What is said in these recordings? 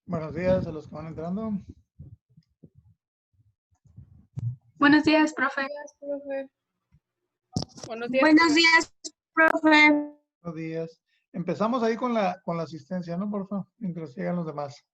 Buenos días a los que van entrando. Buenos días, profe. Buenos días. Buenos días, profe. Buenos días. Empezamos ahí con la asistencia, ¿no? Por favor, mientras llegan los demás.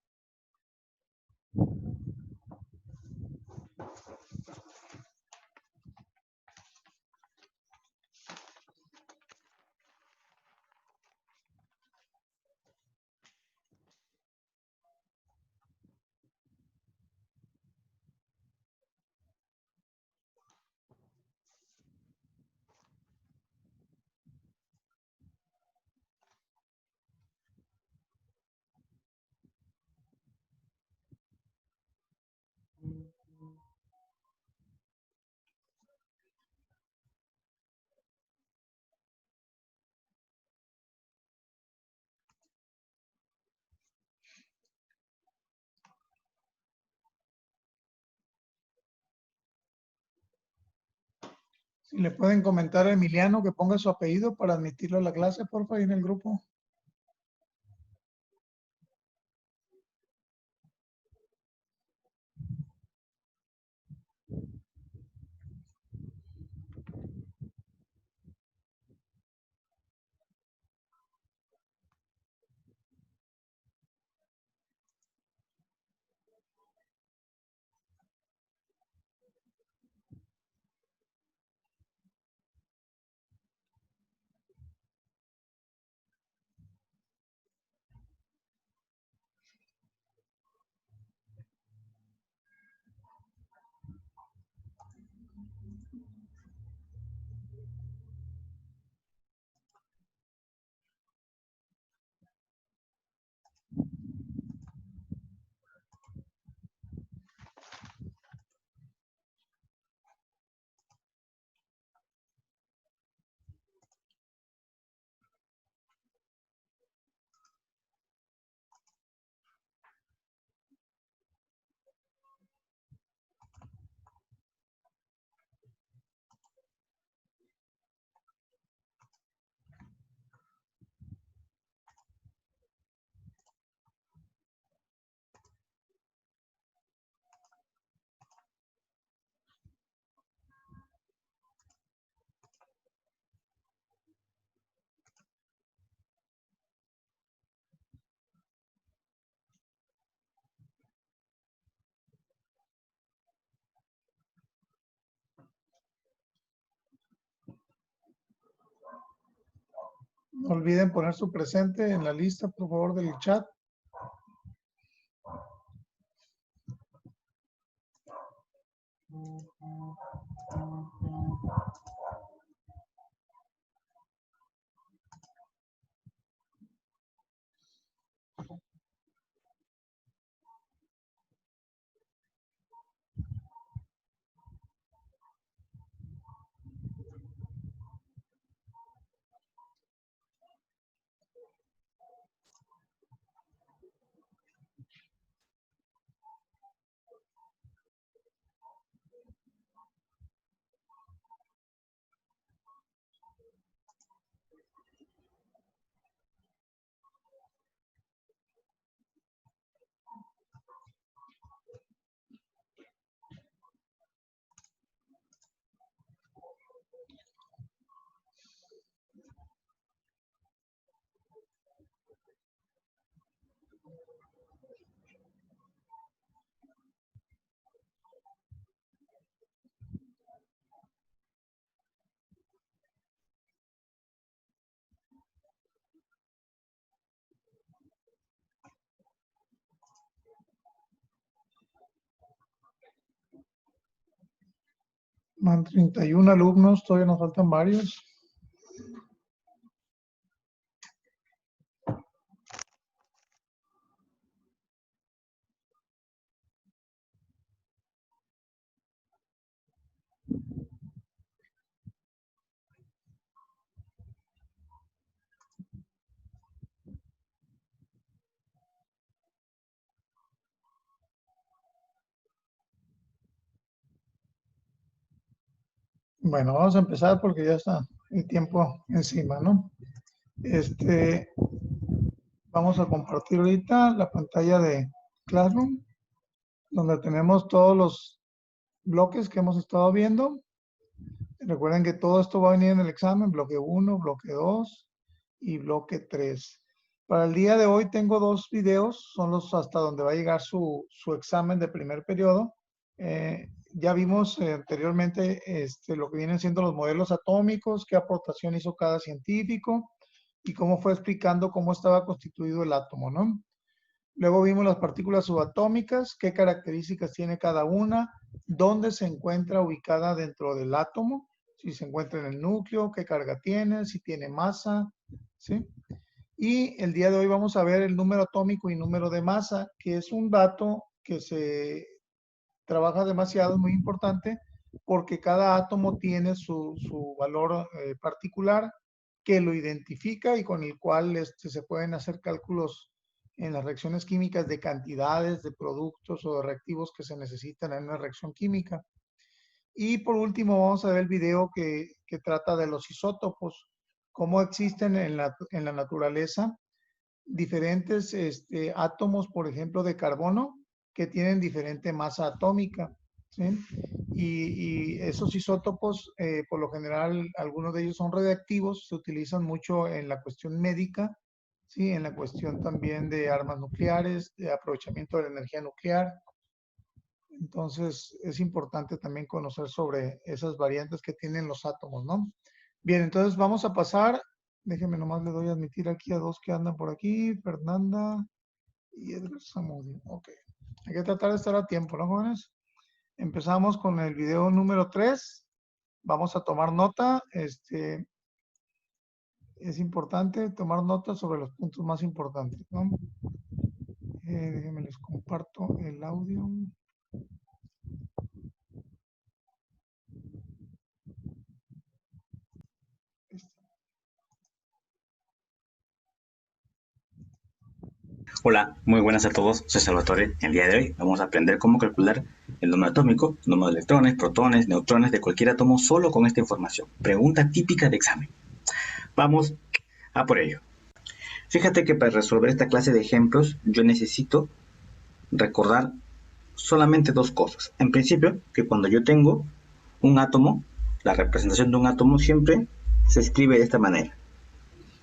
Si le pueden comentar a Emiliano que ponga su apellido para admitirlo a la clase, por favor, ahí en el grupo. No olviden poner su presente en la lista, por favor, del chat. Van 31 alumnos, todavía nos faltan varios. Bueno, vamos a empezar porque ya está el tiempo encima, ¿no? Vamos a compartir ahorita la pantalla de Classroom, donde tenemos todos los bloques que hemos estado viendo. Recuerden que todo esto va a venir en el examen, bloque 1, bloque 2 y bloque 3. Para el día de hoy tengo dos videos, son los hasta donde va a llegar su examen de primer periodo. Ya vimos anteriormente lo que vienen siendo los modelos atómicos, qué aportación hizo cada científico y cómo fue explicando cómo estaba constituido el átomo, ¿no? Luego vimos las partículas subatómicas, qué características tiene cada una, dónde se encuentra ubicada dentro del átomo, si se encuentra en el núcleo, qué carga tiene, si tiene masa, ¿sí? Y el día de hoy vamos a ver el número atómico y número de masa, que es un dato que se trabaja demasiado, es muy importante, porque cada átomo tiene su valor particular que lo identifica y con el cual se pueden hacer cálculos en las reacciones químicas de cantidades de productos o de reactivos que se necesitan en una reacción química. Y por último vamos a ver el video que trata de los isótopos, cómo existen en la naturaleza diferentes átomos, por ejemplo, de carbono, que tienen diferente masa atómica, ¿sí? Y esos isótopos, por lo general, algunos de ellos son radiactivos, se utilizan mucho en la cuestión médica, ¿sí? En la cuestión también de armas nucleares, de aprovechamiento de la energía nuclear. Entonces, es importante también conocer sobre esas variantes que tienen los átomos, ¿no? Bien, entonces vamos a pasar. Déjenme nomás le doy a admitir aquí a dos que andan por aquí, Fernanda y Edgar Zamudio. Ok. Hay que tratar de estar a tiempo, ¿no, jóvenes? Empezamos con el video número 3. Vamos a tomar nota. Es importante tomar nota sobre los puntos más importantes, ¿no? Déjenme les comparto el audio. Hola, muy buenas a todos, soy Salvatore. El día de hoy vamos a aprender cómo calcular el número atómico, el número de electrones, protones, neutrones de cualquier átomo solo con esta información. Pregunta típica de examen. Vamos a por ello. Fíjate que para resolver esta clase de ejemplos yo necesito recordar solamente dos cosas. En principio, que cuando yo tengo un átomo, la representación de un átomo siempre se escribe de esta manera.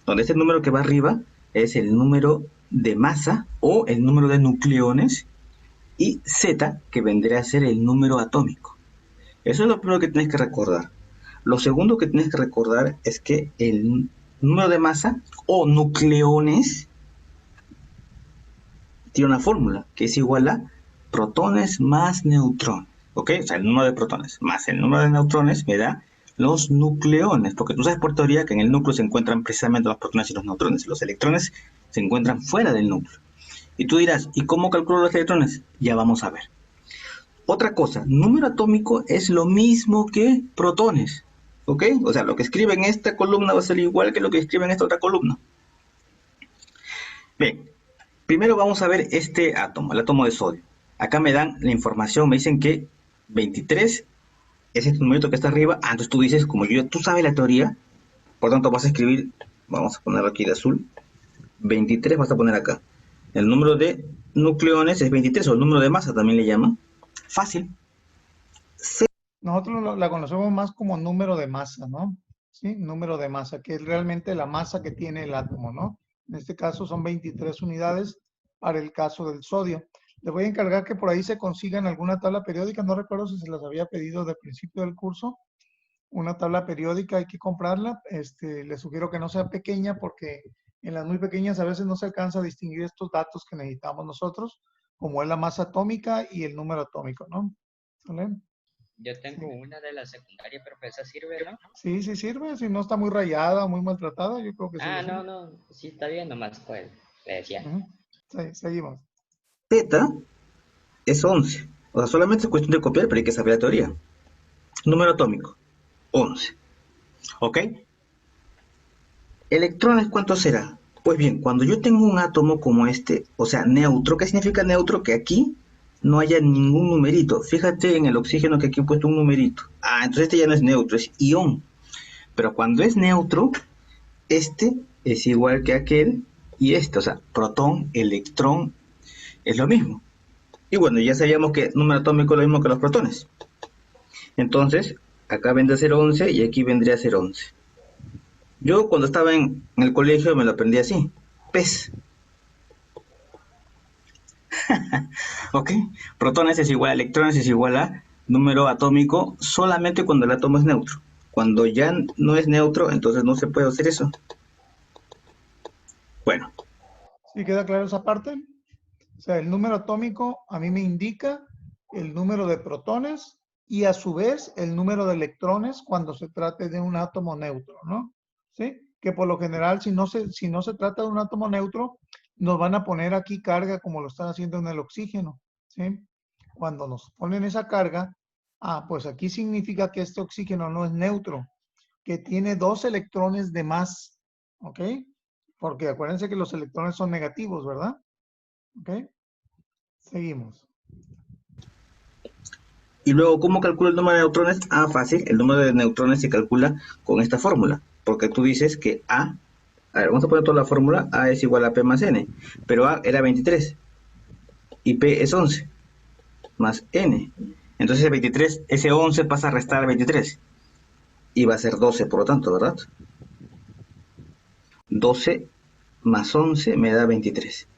Donde este número que va arriba es el número de masa o el número de nucleones y Z, que vendría a ser el número atómico. Eso es lo primero que tienes que recordar. Lo segundo que tienes que recordar es que el número de masa o nucleones tiene una fórmula que es igual a protones más neutrones. ¿Ok? O sea, el número de protones más el número de neutrones me da los nucleones, porque tú sabes por teoría que en el núcleo se encuentran precisamente los protones y los neutrones. Los electrones se encuentran fuera del núcleo. Y tú dirás, ¿y cómo calculo los electrones? Ya vamos a ver. Otra cosa, número atómico es lo mismo que protones. ¿Ok? O sea, lo que escribe en esta columna va a ser igual que lo que escribe en esta otra columna. Bien, primero vamos a ver este átomo, el átomo de sodio. Acá me dan la información, me dicen que 23 es este numerito que está arriba. Entonces tú dices, como tú sabes la teoría, por tanto vas a escribir, vamos a ponerlo aquí de azul, 23 vas a poner acá. El número de nucleones es 23, o el número de masa también le llaman. Fácil. Nosotros la conocemos más como número de masa, ¿no? Sí, número de masa, que es realmente la masa que tiene el átomo, ¿no? En este caso son 23 unidades para el caso del sodio. Les voy a encargar que por ahí se consigan alguna tabla periódica, no recuerdo si se las había pedido de principio del curso. Una tabla periódica hay que comprarla. Les sugiero que no sea pequeña porque en las muy pequeñas a veces no se alcanza a distinguir estos datos que necesitamos nosotros, como es la masa atómica y el número atómico, ¿no? ¿Sale? Yo tengo una de la secundaria, pero esa sirve, ¿no? Sí, sí sirve. Si no está muy rayada, muy maltratada, yo creo que sí. No, sí está bien, nomás pues, le decía. Sí, seguimos. Z es 11. O sea, solamente es cuestión de copiar, pero hay que saber la teoría. Número atómico, 11. ¿Ok? ¿Electrones cuánto será? Pues bien, cuando yo tengo un átomo como este, o sea, neutro, ¿qué significa neutro? Que aquí no haya ningún numerito. Fíjate en el oxígeno que aquí he puesto un numerito. Entonces este ya no es neutro, es ión. Pero cuando es neutro, este es igual que aquel y este, o sea, protón, electrón, es lo mismo. Y bueno, ya sabíamos que número atómico es lo mismo que los protones. Entonces, acá vendría a ser 11 y aquí vendría a ser 11. Yo cuando estaba en el colegio me lo aprendí así. PES. ¿Ok? Protones es igual a electrones es igual a número atómico solamente cuando el átomo es neutro. Cuando ya no es neutro, entonces no se puede hacer eso. Bueno, ¿Sí queda claro esa parte? O sea, el número atómico a mí me indica el número de protones y a su vez el número de electrones cuando se trate de un átomo neutro, ¿no? ¿Sí? Que por lo general, si no se trata de un átomo neutro, nos van a poner aquí carga como lo están haciendo en el oxígeno, ¿sí? Cuando nos ponen esa carga, pues aquí significa que este oxígeno no es neutro, que tiene 2 electrones de más, ¿ok? Porque acuérdense que los electrones son negativos, ¿verdad? ¿Ok? Seguimos. y luego, ¿cómo calculo el número de neutrones? Fácil, el número de neutrones se calcula con esta fórmula, porque tú dices que a ver, vamos a poner toda la fórmula, A es igual a P más N, pero A era 23 y P es 11 más N. Entonces el 23, ese 11 pasa a restar al 23 y va a ser 12, por lo tanto, ¿verdad? 12 más 11 me da 23.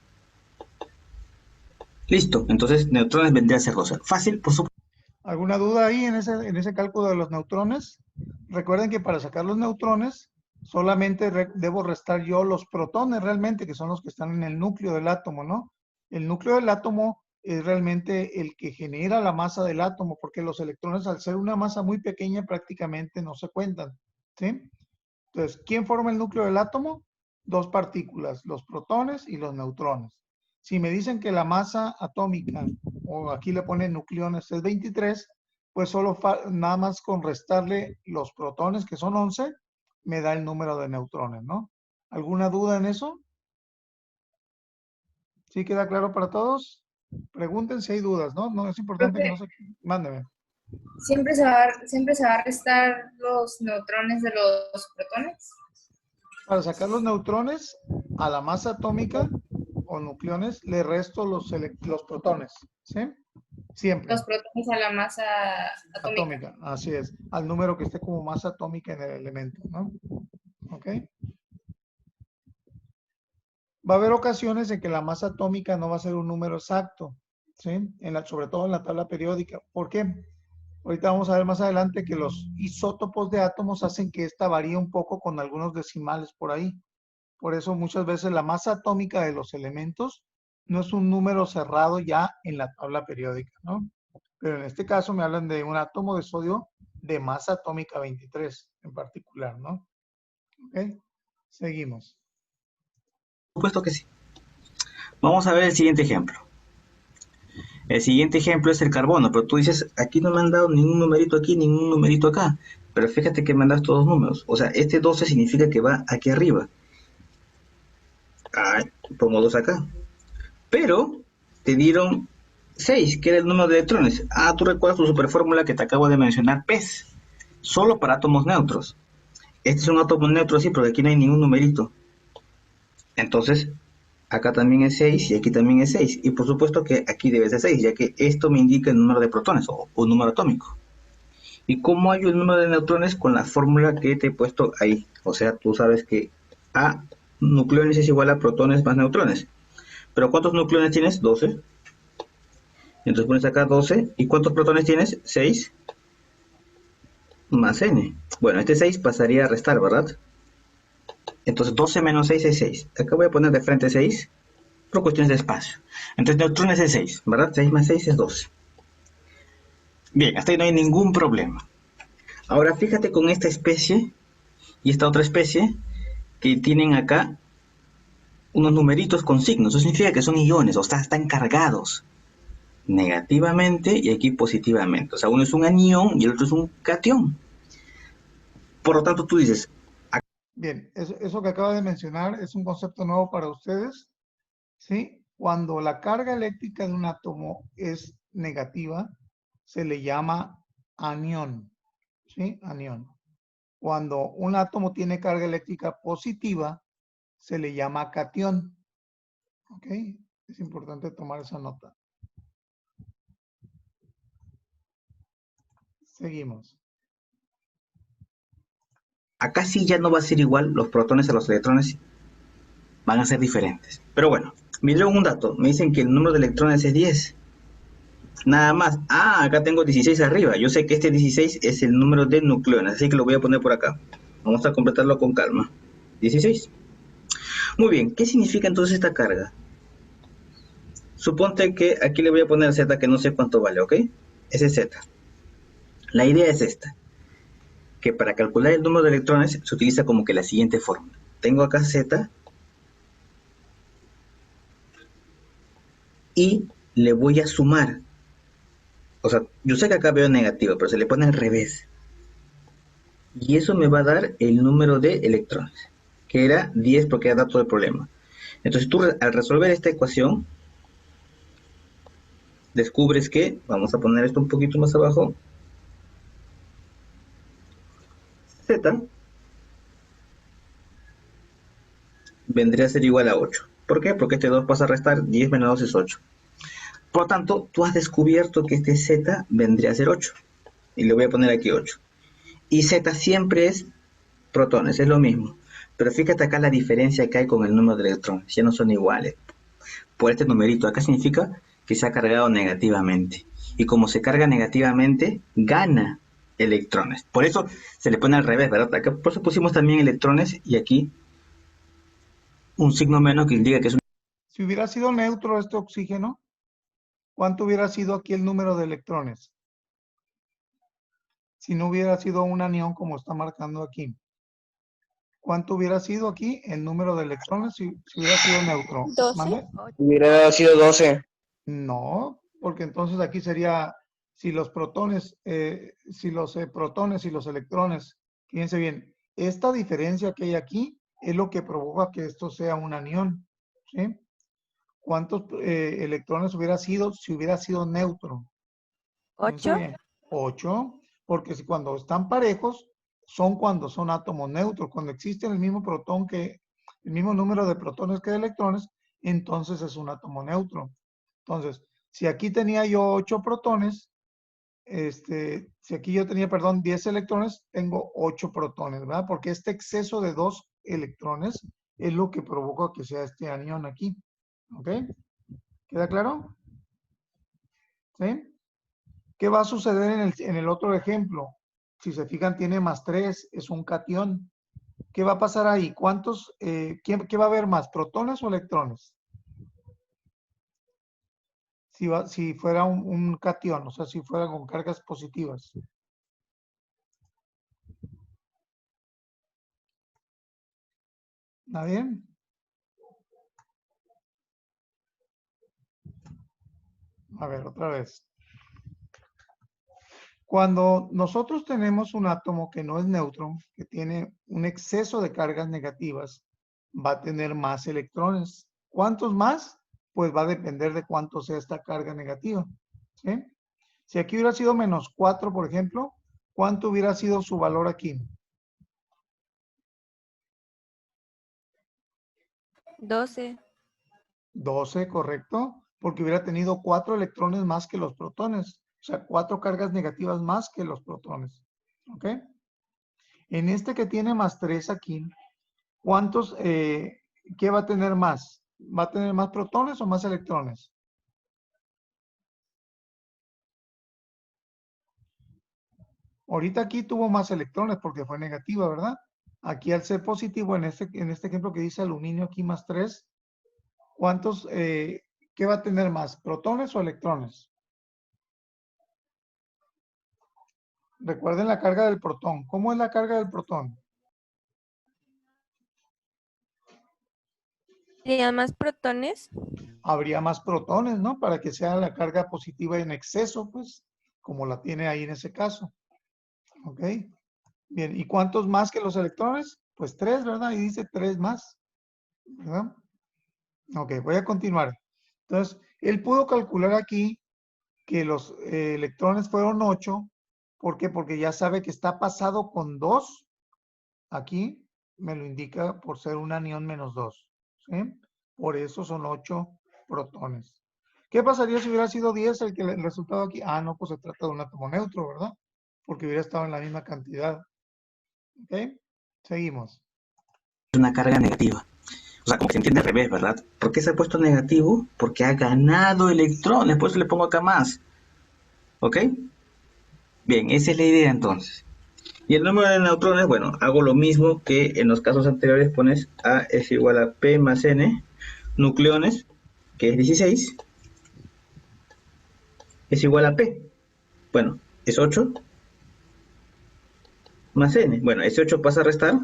Listo, entonces neutrones vendría a ser 12. Fácil, por supuesto. ¿Alguna duda ahí en ese cálculo de los neutrones? Recuerden que para sacar los neutrones solamente debo restar yo los protones realmente, que son los que están en el núcleo del átomo, ¿no? El núcleo del átomo es realmente el que genera la masa del átomo, porque los electrones al ser una masa muy pequeña prácticamente no se cuentan, ¿sí? Entonces, ¿quién forma el núcleo del átomo? Dos partículas, los protones y los neutrones. Si me dicen que la masa atómica, o aquí le ponen nucleones, es 23, pues solo nada más con restarle los protones, que son 11, me da el número de neutrones, ¿no? ¿Alguna duda en eso? ¿Sí queda claro para todos? Pregunten si hay dudas, ¿no? No es importante que no Profe, se... Mándeme. siempre se va a restar los neutrones de los protones. Para sacar los neutrones a la masa atómica o nucleones, le resto los protones, ¿sí? Siempre. Los protones a la masa atómica. Atómica, así es. Al número que esté como masa atómica en el elemento, ¿no? ¿Ok? Va a haber ocasiones en que la masa atómica no va a ser un número exacto, ¿sí? Sobre todo en la tabla periódica. ¿Por qué? Ahorita vamos a ver más adelante que los isótopos de átomos hacen que esta varíe un poco con algunos decimales por ahí. Por eso muchas veces la masa atómica de los elementos no es un número cerrado ya en la tabla periódica, ¿no? Pero en este caso me hablan de un átomo de sodio de masa atómica 23 en particular, ¿no? ¿Ok? Seguimos. Por supuesto que sí. Vamos a ver el siguiente ejemplo. El siguiente ejemplo es el carbono, pero tú dices, aquí no me han dado ningún numerito aquí, ningún numerito acá. Pero fíjate que me han dado estos dos números. O sea, este 12 significa que va aquí arriba. Pongo 2 acá. Pero te dieron 6, que era el número de electrones. Tú recuerdas tu superfórmula que te acabo de mencionar, PES. Solo para átomos neutros. Este es un átomo neutro, sí, porque aquí no hay ningún numerito. Entonces, acá también es 6 y aquí también es 6. Y por supuesto que aquí debe ser 6, ya que esto me indica el número de protones o número atómico. ¿Y cómo hallo el número de neutrones? Con la fórmula que te he puesto ahí. O sea, tú sabes que A nucleones es igual a protones más neutrones. ¿Pero cuántos nucleones tienes? 12. Entonces pones acá 12. ¿Y cuántos protones tienes? 6 más n. Bueno, este 6 pasaría a restar, ¿verdad? Entonces 12 menos 6 es 6. Acá voy a poner de frente 6 por cuestiones de espacio. Entonces neutrones es 6, ¿verdad? 6 más 6 es 12. Bien, hasta ahí no hay ningún problema. Ahora fíjate con esta especie y esta otra especie que tienen acá unos numeritos con signos. Eso significa que son iones, o sea, están cargados negativamente y aquí positivamente. O sea, uno es un anión y el otro es un cation. Por lo tanto, tú dices, Bien, eso que acaba de mencionar es un concepto nuevo para ustedes, ¿sí? Cuando la carga eléctrica de un átomo es negativa, se le llama anión, ¿sí? Anión. Cuando un átomo tiene carga eléctrica positiva, se le llama catión. ¿Ok? Es importante tomar esa nota. Seguimos. Acá sí ya no va a ser igual, los protones a los electrones van a ser diferentes. Pero bueno, me dieron un dato, me dicen que el número de electrones es 10. Nada más. Ah, acá tengo 16 arriba. Yo sé que este 16 es el número de nucleones, así que lo voy a poner por acá. Vamos a completarlo con calma. 16. Muy bien, ¿qué significa entonces esta carga? Suponte que aquí le voy a poner Z que no sé cuánto vale, ¿ok? Ese es Z. La idea es esta, que para calcular el número de electrones se utiliza como que la siguiente fórmula. Tengo acá Z y le voy a sumar. O sea, yo sé que acá veo negativo, pero se le pone al revés. Y eso me va a dar el número de electrones, que era 10 porque era dato del problema. Entonces tú al resolver esta ecuación, descubres que, vamos a poner esto un poquito más abajo, Z vendría a ser igual a 8. ¿Por qué? Porque este 2 pasa a restar, 10 menos 2 es 8. Por lo tanto, tú has descubierto que este Z vendría a ser 8. Y le voy a poner aquí 8. Y Z siempre es protones, es lo mismo. Pero fíjate acá la diferencia que hay con el número de electrones, ya no son iguales. Por este numerito, acá significa que se ha cargado negativamente. Y como se carga negativamente, gana electrones. Por eso se le pone al revés, ¿verdad? Acá por eso pusimos también electrones y aquí un signo menos que indica que es un... Si hubiera sido neutro este oxígeno, ¿cuánto hubiera sido aquí el número de electrones? Si no hubiera sido un anión como está marcando aquí. ¿Cuánto hubiera sido aquí el número de electrones si hubiera sido neutro? 12. ¿Mande? Hubiera sido 12. No, porque entonces aquí sería, si los protones, protones y los electrones, fíjense bien, esta diferencia que hay aquí es lo que provoca que esto sea un anión, ¿sí? ¿Cuántos electrones hubiera sido si hubiera sido neutro? Fíjense 8. bien, 8, porque si cuando están parejos, son cuando son átomos neutros. Cuando existen el mismo protón que, el mismo número de protones que de electrones, entonces es un átomo neutro. Entonces, si aquí tenía yo 8 protones, si aquí yo tenía, perdón, 10 electrones, tengo 8 protones, ¿verdad? Porque este exceso de 2 electrones es lo que provoca que sea este anión aquí. ¿Ok? ¿Queda claro? ¿Sí? ¿Qué va a suceder en el otro ejemplo? Si se fijan, tiene más 3, es un catión. ¿Qué va a pasar ahí? ¿Cuántos, qué va a haber más, protones o electrones? Si fuera un catión, o sea, si fuera con cargas positivas. ¿Está bien? A ver, otra vez. Cuando nosotros tenemos un átomo que no es neutro, que tiene un exceso de cargas negativas, va a tener más electrones. ¿Cuántos más? Pues va a depender de cuánto sea esta carga negativa. ¿Sí? Si aquí hubiera sido menos 4, por ejemplo, ¿cuánto hubiera sido su valor aquí? 12. 12, correcto, porque hubiera tenido 4 electrones más que los protones. O sea, 4 cargas negativas más que los protones. ¿Ok? En este que tiene más 3 aquí, ¿cuántos, qué va a tener más? ¿Va a tener más protones o más electrones? Ahorita aquí tuvo más electrones porque fue negativa, ¿verdad? Aquí al ser positivo, en este ejemplo que dice aluminio aquí más 3, ¿cuántos, qué va a tener más? ¿Protones o electrones? Recuerden la carga del protón. ¿Cómo es la carga del protón? ¿Serían más protones? Habría más protones, ¿no? Para que sea la carga positiva en exceso, pues, como la tiene ahí en ese caso. ¿Ok? Bien, ¿y cuántos más que los electrones? Pues 3, ¿verdad? Y dice 3 más, ¿verdad? Ok, voy a continuar. Entonces, él pudo calcular aquí que los electrones fueron 8. ¿Por qué? Porque ya sabe que está pasado con 2. Aquí me lo indica por ser un anión menos 2. ¿Sí? Por eso son 8 protones. ¿Qué pasaría si hubiera sido 10 el resultado aquí? Ah, no, pues se trata de un átomo neutro, ¿verdad? porque hubiera estado en la misma cantidad. ¿Ok? Seguimos. Una carga negativa. O sea, como que se entiende al revés, ¿verdad? ¿Por qué se ha puesto negativo? Porque ha ganado electrones, por eso le pongo acá más. ¿Ok? Bien, esa es la idea entonces. Y el número de neutrones, bueno, hago lo mismo que en los casos anteriores, pones A es igual a P más N, nucleones, que es 16, es igual a P. Bueno, es 8 más N. Bueno, ese 8 pasa a restar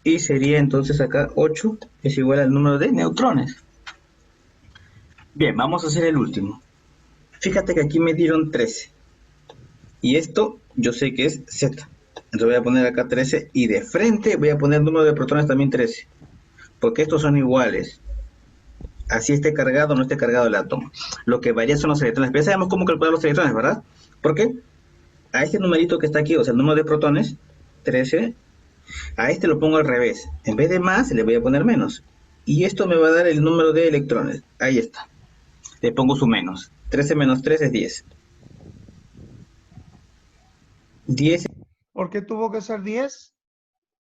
y sería entonces acá 8 es igual al número de neutrones. Bien, vamos a hacer el último. Fíjate que aquí me dieron 13. Y esto yo sé que es Z. Entonces voy a poner acá 13 y de frente voy a poner el número de protones también 13. Porque estos son iguales. Así esté cargado o no esté cargado el átomo. Lo que varía son los electrones. Pero ya sabemos cómo calcular los electrones, ¿verdad? Porque a este numerito que está aquí, o sea, el número de protones, 13, a este lo pongo al revés. En vez de más, le voy a poner menos. Y esto me va a dar el número de electrones. Ahí está. Le pongo su menos. 13 menos 3 es 10. 10. ¿Por qué tuvo que ser 10?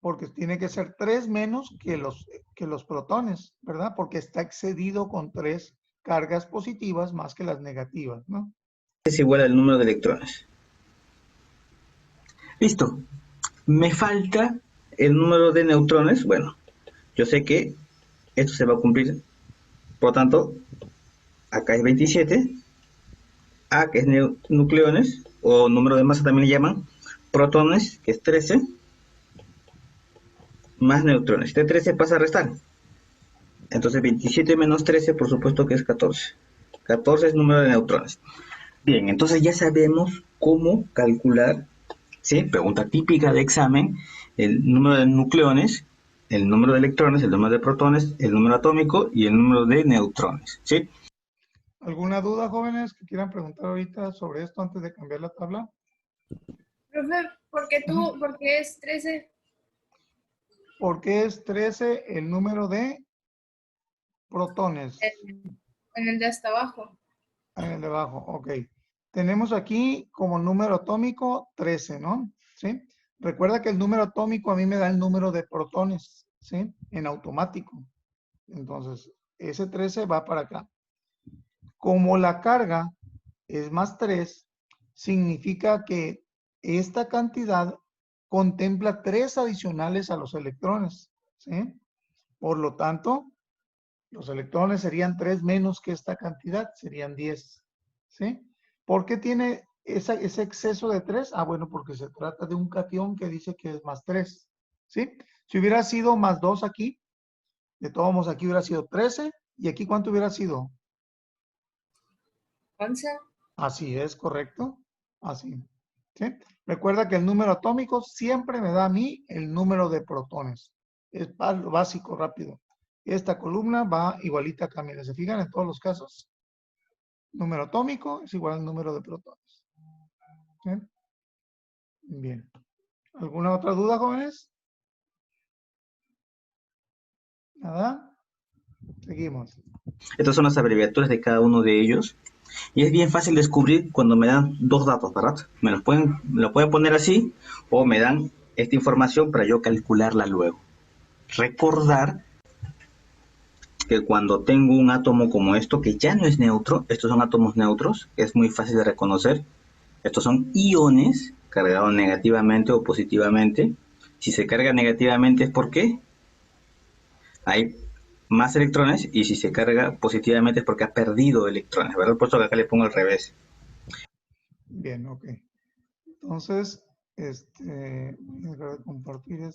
Porque tiene que ser 3 menos que los protones, ¿verdad? Porque está excedido con 3 cargas positivas más que las negativas, ¿no? Es igual al número de electrones. Listo. Me falta el número de neutrones. Bueno, yo sé que esto se va a cumplir. Por lo tanto, acá es 27. A, que es nucleones, o número de masa también le llaman. Protones, que es 13. Más neutrones. Este 13 pasa a restar. Entonces 27 menos 13, por supuesto que es 14. 14 es número de neutrones. Bien, entonces ya sabemos cómo calcular, ¿sí? Pregunta típica de examen, el número de nucleones, el número de electrones, el número de protones, el número atómico y el número de neutrones, ¿sí? ¿Alguna duda, jóvenes, que quieran preguntar ahorita sobre esto antes de cambiar la tabla? Profe, por qué es 13? ¿Por qué es 13 el número de protones? En el de hasta abajo. En el de abajo, ok. Tenemos aquí como número atómico 13, ¿no? ¿Sí? Recuerda que el número atómico a mí me da el número de protones, ¿sí? En automático. Entonces, ese 13 va para acá. Como la carga es más 3, significa que esta cantidad contempla 3 adicionales a los electrones, ¿sí? Por lo tanto, los electrones serían 3 menos que esta cantidad, serían 10, ¿sí? ¿Por qué tiene ese exceso de 3? Ah, bueno, porque se trata de un catión que dice que es más 3, ¿sí? Si hubiera sido más 2 aquí, de todos modos aquí hubiera sido 13, ¿y aquí cuánto hubiera sido? 11. Así es, correcto. Así. ¿Sí? Recuerda que el número atómico siempre me da a mí el número de protones. Es básico, rápido. Esta columna va igualita acá. Miren, ¿se fijan en todos los casos? Número atómico es igual al número de protones. ¿Sí? Bien. ¿Alguna otra duda, jóvenes? ¿Nada? Seguimos. Estas son las abreviaturas de cada uno de ellos. Y es bien fácil descubrir cuando me dan dos datos, ¿verdad? Lo pueden poner así o me dan esta información para yo calcularla luego. Recordar que cuando tengo un átomo como esto, que ya no es neutro, estos son átomos neutros, es muy fácil de reconocer. Estos son iones cargados negativamente o positivamente. Si se carga negativamente es porque hay más electrones y si se carga positivamente es porque ha perdido electrones, ¿verdad? Por eso que acá le pongo al revés. Bien, ok. Entonces, voy a dejar de compartir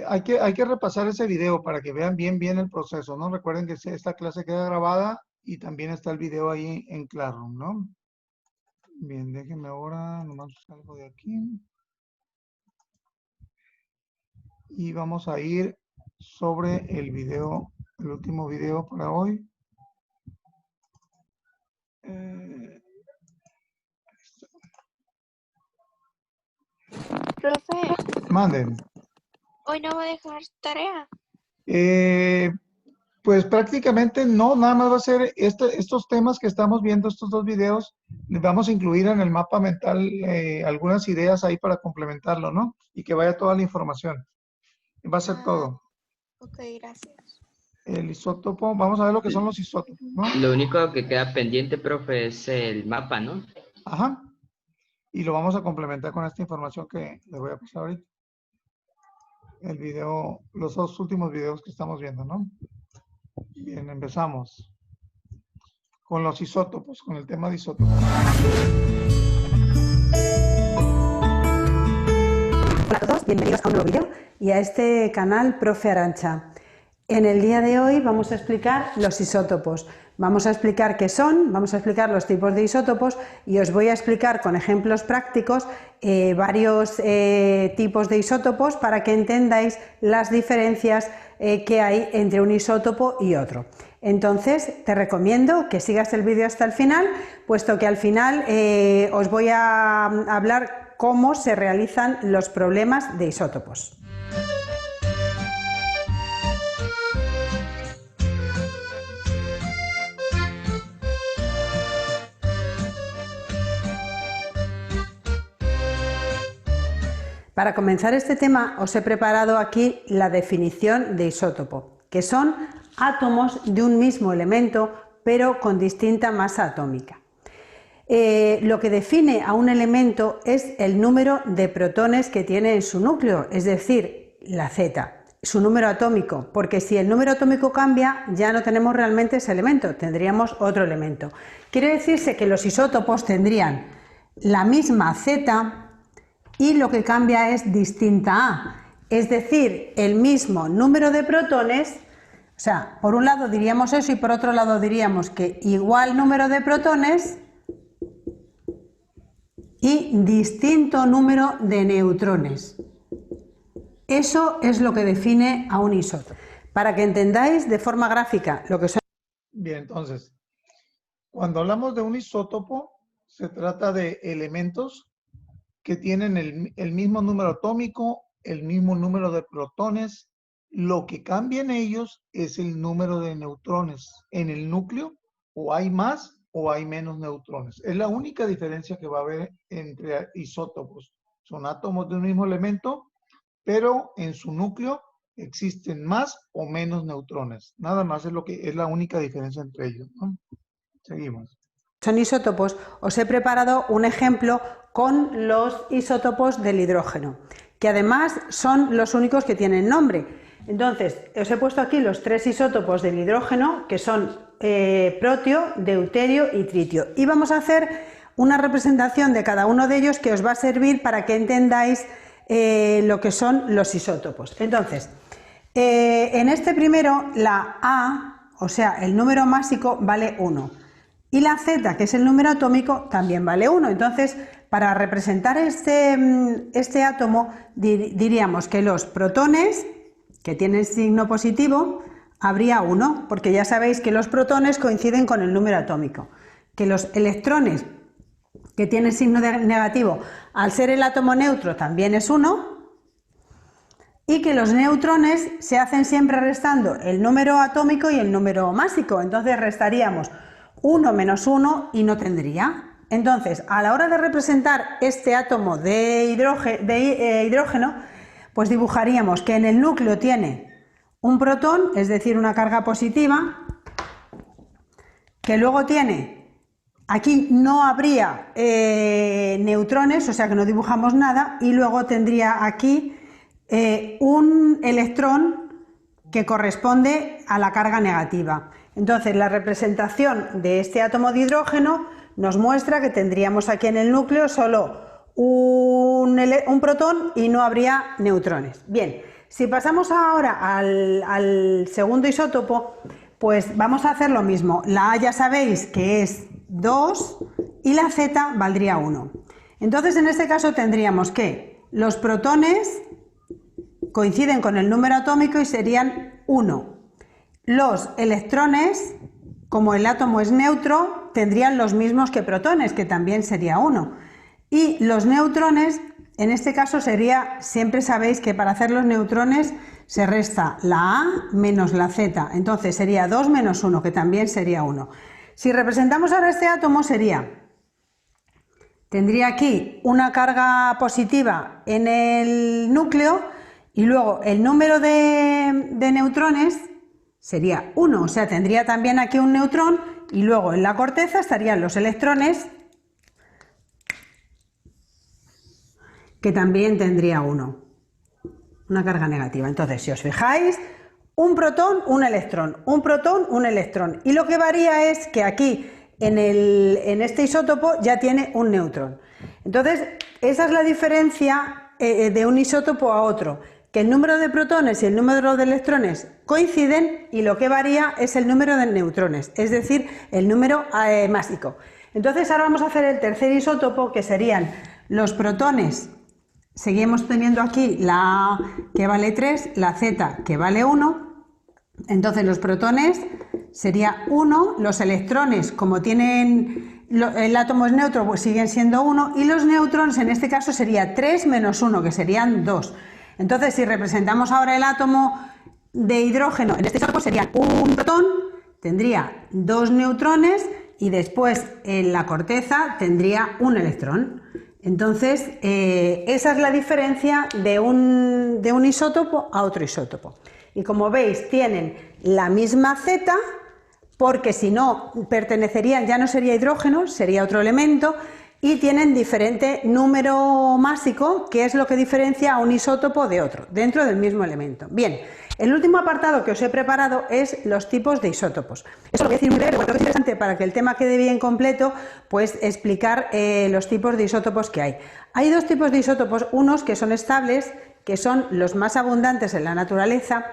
Hay que repasar ese video para que vean bien el proceso, ¿no? Recuerden que esta clase queda grabada y también está el video ahí en Classroom, ¿no? Bien, déjenme ahora, nomás salgo de aquí. Y vamos a ir sobre el video, el último video para hoy. Profe, Manden. hoy no va a dejar tarea. Pues prácticamente no, nada más va a ser estos temas que estamos viendo, estos dos videos, les vamos a incluir en el mapa mental algunas ideas ahí para complementarlo, ¿no? Y que vaya toda la información. Va a ser todo. Ok, gracias. El isótopo, vamos a ver lo que son los isótopos, ¿no? Lo único que queda pendiente, profe, es el mapa, ¿no? Ajá. Y lo vamos a complementar con esta información que les voy a pasar ahorita. El video, los dos últimos videos que estamos viendo, ¿no? Bien, empezamos con los isótopos, con el tema de isótopos. Hola a todos, bienvenidos a un nuevo vídeo y a este canal Profe Arantxa. En el día de hoy vamos a explicar los isótopos. Vamos a explicar qué son, vamos a explicar los tipos de isótopos y os voy a explicar con ejemplos prácticos varios tipos de isótopos para que entendáis las diferencias que hay entre un isótopo y otro. Entonces te recomiendo que sigas el vídeo hasta el final, puesto que al final os voy a hablar cómo se realizan los problemas de isótopos. Para comenzar este tema os he preparado aquí la definición de isótopo, que son átomos de un mismo elemento pero con distinta masa atómica. Lo que define a un elemento es el número de protones que tiene en su núcleo, es decir, la Z, su número atómico, porque si el número atómico cambia ya no tenemos realmente ese elemento, tendríamos otro elemento. Quiere decirse que los isótopos tendrían la misma Z y lo que cambia es distinta A, es decir, el mismo número de protones. O sea, por un lado diríamos eso y por otro lado diríamos que igual número de protones y distinto número de neutrones. Eso es lo que define a un isótopo. Para que entendáis de forma gráfica lo que son. Bien, entonces, cuando hablamos de un isótopo, se trata de elementos que tienen el mismo número atómico, el mismo número de protones. Lo que cambia en ellos es el número de neutrones. En el núcleo o hay más o hay menos neutrones. Es la única diferencia que va a haber entre isótopos. Son átomos de un mismo elemento, pero en su núcleo existen más o menos neutrones. Nada más es la única diferencia entre ellos, ¿no? Seguimos. Son isótopos. Os he preparado un ejemplo con los isótopos del hidrógeno, que además son los únicos que tienen nombre. Entonces, os he puesto aquí los tres isótopos del hidrógeno, que son protio, deuterio y tritio. Y vamos a hacer una representación de cada uno de ellos que os va a servir para que entendáis lo que son los isótopos. Entonces, en este primero, la A, o sea, el número másico, vale 1. Y la Z, que es el número atómico, también vale 1. Entonces, para representar este átomo, diríamos que los protones, que tienen signo positivo, habría 1, porque ya sabéis que los protones coinciden con el número atómico. Que los electrones, que tienen signo negativo, al ser el átomo neutro, también es 1. Y que los neutrones se hacen siempre restando el número atómico y el número másico. Entonces restaríamos 1 menos 1 y no tendría. Entonces, a la hora de representar este átomo de hidrógeno, pues dibujaríamos que en el núcleo tiene un protón, es decir, una carga positiva, que luego tiene, aquí no habría neutrones, o sea que no dibujamos nada, y luego tendría aquí un electrón que corresponde a la carga negativa. Entonces, la representación de este átomo de hidrógeno nos muestra que tendríamos aquí en el núcleo solo un protón y no habría neutrones. Bien, si pasamos ahora al segundo isótopo, pues vamos a hacer lo mismo. La A ya sabéis que es 2 y la Z valdría 1. Entonces, en este caso tendríamos que los protones coinciden con el número atómico y serían 1. Los electrones, como el átomo es neutro, tendrían los mismos que protones, que también sería 1. Y los neutrones en este caso sería, siempre sabéis que para hacer los neutrones se resta la A menos la Z, entonces sería 2 menos 1, que también sería 1. Si representamos ahora este átomo tendría aquí una carga positiva en el núcleo y luego el número de neutrones sería 1, o sea, tendría también aquí un neutrón y luego en la corteza estarían los electrones, que también tendría 1, una carga negativa. Entonces, si os fijáis, un protón, un electrón, un protón, un electrón. Y lo que varía es que aquí, en este isótopo, ya tiene un neutrón. Entonces, esa es la diferencia de un isótopo a otro, que el número de protones y el número de electrones coinciden y lo que varía es el número de neutrones, es decir, el número másico. Entonces, ahora vamos a hacer el tercer isótopo, que serían los protones. Seguimos teniendo aquí la A que vale 3, la Z que vale 1. Entonces los protones sería 1, los electrones, como tienen el átomo es neutro, pues siguen siendo 1, y los neutrones en este caso sería 3 menos 1, que serían 2. Entonces, si representamos ahora el átomo de hidrógeno, en este caso sería un protón, tendría 2 neutrones y después en la corteza tendría un electrón. Entonces, esa es la diferencia de un isótopo a otro isótopo. Y como veis, tienen la misma Z, porque si no pertenecerían, ya no sería hidrógeno, sería otro elemento, y tienen diferente número másico, que es lo que diferencia a un isótopo de otro, dentro del mismo elemento. Bien, el último apartado que os he preparado es los tipos de isótopos. Eso lo voy a decir muy breve, porque es interesante para que el tema quede bien completo, pues explicar los tipos de isótopos que hay. Hay dos tipos de isótopos, unos que son estables, que son los más abundantes en la naturaleza,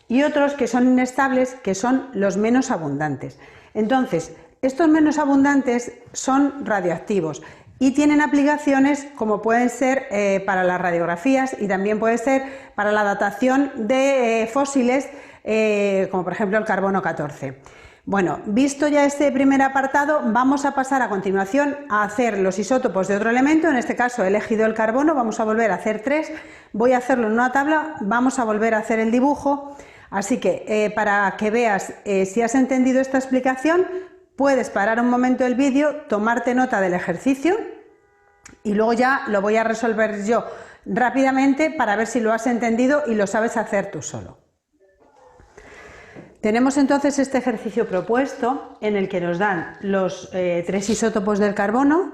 y otros que son inestables, que son los menos abundantes. Entonces, estos menos abundantes son radioactivos y tienen aplicaciones como pueden ser para las radiografías y también puede ser para la datación de fósiles, como por ejemplo el carbono 14. Bueno, visto ya este primer apartado, vamos a pasar a continuación a hacer los isótopos de otro elemento. En este caso he elegido el carbono, vamos a volver a hacer 3, voy a hacerlo en una tabla, vamos a volver a hacer el dibujo. Así que para que veas si has entendido esta explicación, puedes parar un momento el vídeo, tomarte nota del ejercicio y luego ya lo voy a resolver yo rápidamente para ver si lo has entendido y lo sabes hacer tú solo. Tenemos entonces este ejercicio propuesto en el que nos dan los 3 isótopos del carbono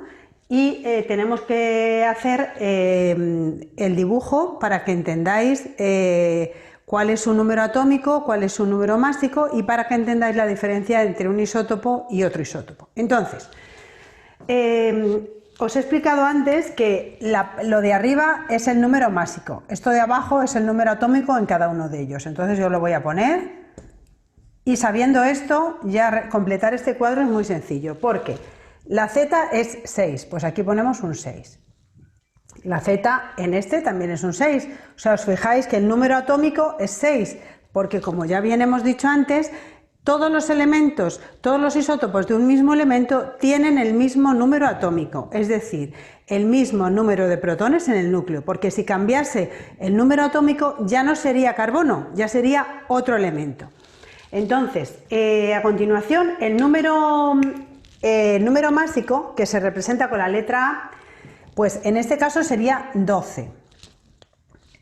y tenemos que hacer el dibujo para que entendáis cuál es su número atómico, cuál es su número másico y para que entendáis la diferencia entre un isótopo y otro isótopo. Entonces, os he explicado antes que lo de arriba es el número másico, esto de abajo es el número atómico en cada uno de ellos. Entonces yo lo voy a poner y sabiendo esto, ya completar este cuadro es muy sencillo, porque la Z es 6, pues aquí ponemos un 6. La Z en este también es un 6, o sea, os fijáis que el número atómico es 6, porque como ya bien hemos dicho antes, todos los elementos, todos los isótopos de un mismo elemento tienen el mismo número atómico, es decir, el mismo número de protones en el núcleo, porque si cambiase el número atómico ya no sería carbono, ya sería otro elemento. Entonces, a continuación, el número másico, que se representa con la letra A, pues en este caso sería 12,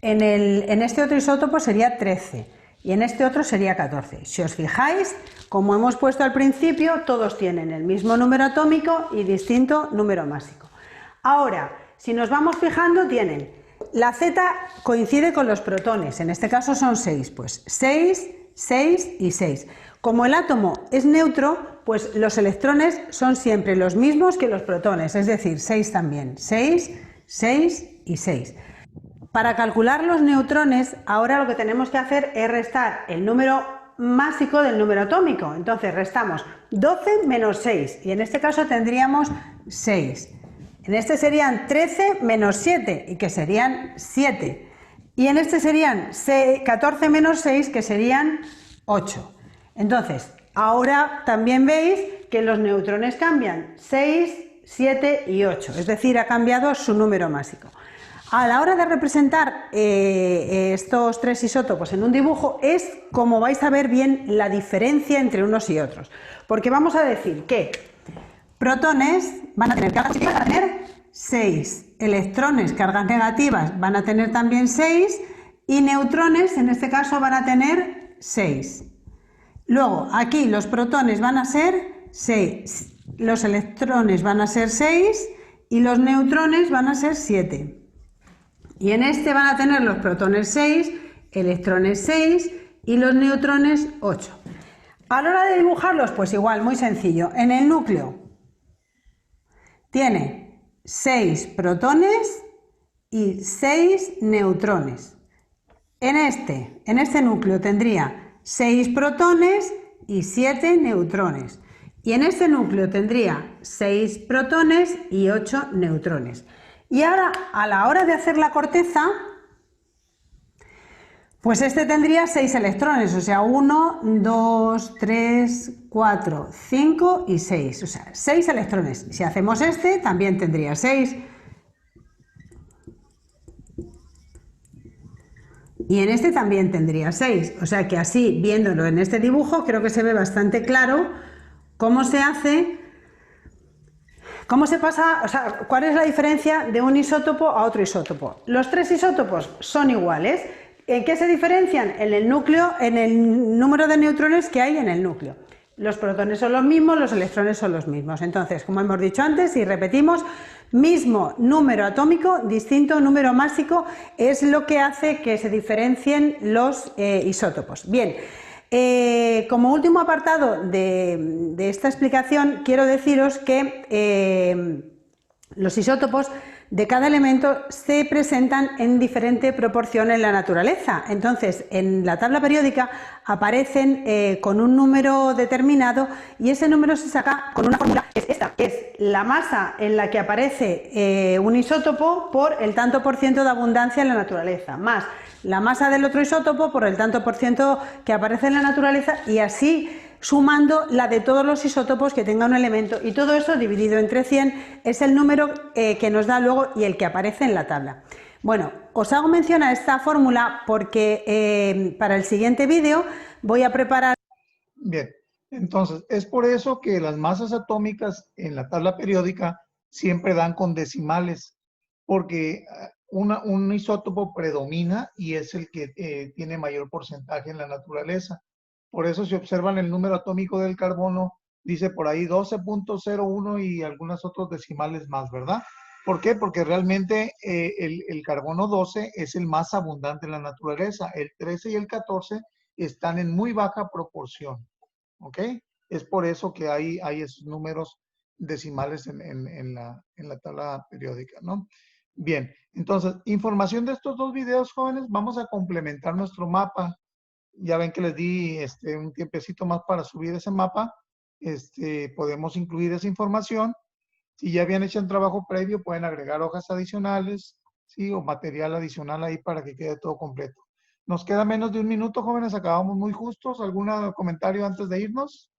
en este otro isótopo sería 13 y en este otro sería 14. Si os fijáis, como hemos puesto al principio, todos tienen el mismo número atómico y distinto número másico. Ahora, si nos vamos fijando, tienen la Z coincide con los protones, en este caso son 6, pues 6, 6 y 6. Como el átomo es neutro, pues los electrones son siempre los mismos que los protones, es decir, 6 también, 6, 6 y 6. Para calcular los neutrones, ahora lo que tenemos que hacer es restar el número másico del número atómico. Entonces restamos 12 menos 6 y en este caso tendríamos 6. En este serían 13 menos 7 y que serían 7. Y en este serían 14 menos 6 que serían 8. Entonces, ahora también veis que los neutrones cambian 6, 7 y 8, es decir, ha cambiado su número másico. a la hora de representar estos tres isótopos en un dibujo es como vais a ver bien la diferencia entre unos y otros. Porque vamos a decir que protones van a tener cargas positivas, van a tener 6, electrones, cargas negativas, van a tener también 6 y neutrones, en este caso, van a tener 6. Luego, aquí los protones van a ser 6, los electrones van a ser 6 y los neutrones van a ser 7. Y en este van a tener los protones 6, electrones 6 y los neutrones 8. A la hora de dibujarlos, pues igual, muy sencillo. En el núcleo tiene 6 protones y 6 neutrones. En este núcleo tendría 6 protones y 7 neutrones. Y en este núcleo tendría 6 protones y 8 neutrones. Y ahora, a la hora de hacer la corteza, pues este tendría 6 electrones, o sea, 1, 2, 3, 4, 5 y 6, o sea, 6 electrones. Si hacemos este, también tendría 6. Y en este también tendría 6, o sea que así, viéndolo en este dibujo, creo que se ve bastante claro cómo se hace, cómo se pasa, o sea, cuál es la diferencia de un isótopo a otro isótopo. Los tres isótopos son iguales. ¿En qué se diferencian? En el núcleo, en el número de neutrones que hay en el núcleo. Los protones son los mismos, los electrones son los mismos. Entonces, como hemos dicho antes y repetimos, mismo número atómico, distinto número másico, es lo que hace que se diferencien los isótopos. Bien, como último apartado de esta explicación, quiero deciros que los isótopos de cada elemento se presentan en diferente proporción en la naturaleza. Entonces, en la tabla periódica aparecen con un número determinado y ese número se saca con una fórmula, que es esta, que es la masa en la que aparece un isótopo por el tanto por ciento de abundancia en la naturaleza, más la masa del otro isótopo por el tanto por ciento que aparece en la naturaleza y así sumando la de todos los isótopos que tenga un elemento, y todo eso dividido entre 100 es el número que nos da luego y el que aparece en la tabla. Bueno, os hago mención a esta fórmula porque para el siguiente vídeo voy a preparar... Bien, entonces es por eso que las masas atómicas en la tabla periódica siempre dan con decimales, porque un isótopo predomina y es el que tiene mayor porcentaje en la naturaleza. Por eso si observan el número atómico del carbono, dice por ahí 12.01 y algunos otros decimales más, ¿verdad? ¿Por qué? Porque realmente el carbono 12 es el más abundante en la naturaleza. El 13 y el 14 están en muy baja proporción, ¿ok? Es por eso que hay esos números decimales en la tabla periódica, ¿no? Bien, entonces, información de estos dos videos, jóvenes, vamos a complementar nuestro mapa. Ya ven que les di un tiempecito más para subir ese mapa. Podemos incluir esa información. Si ya habían hecho un trabajo previo, pueden agregar hojas adicionales, ¿sí? O material adicional ahí para que quede todo completo. Nos queda menos de un minuto, jóvenes. Acabamos muy justos. ¿Algún comentario antes de irnos?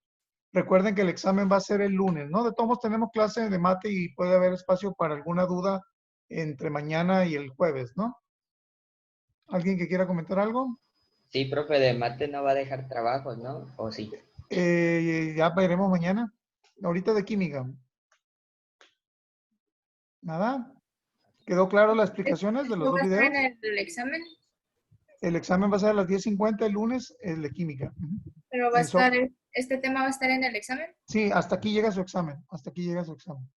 Recuerden que el examen va a ser el lunes, ¿no? De todos modos tenemos clase de mate y puede haber espacio para alguna duda entre mañana y el jueves, ¿no? ¿Alguien que quiera comentar algo? Sí, profe, de mate no va a dejar trabajos, ¿no? ¿O sí? Ya veremos mañana. Ahorita de química. ¿Nada? ¿Quedó claro las explicaciones de los dos ¿Va a estar videos? en el examen? El examen va a ser a las 10:50 el lunes, el de química. ¿Pero va a Eso. estar, este tema va a estar en el examen? Sí, hasta aquí llega su examen. Hasta aquí llega su examen.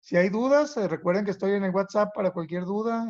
Si hay dudas, recuerden que estoy en el WhatsApp para cualquier duda.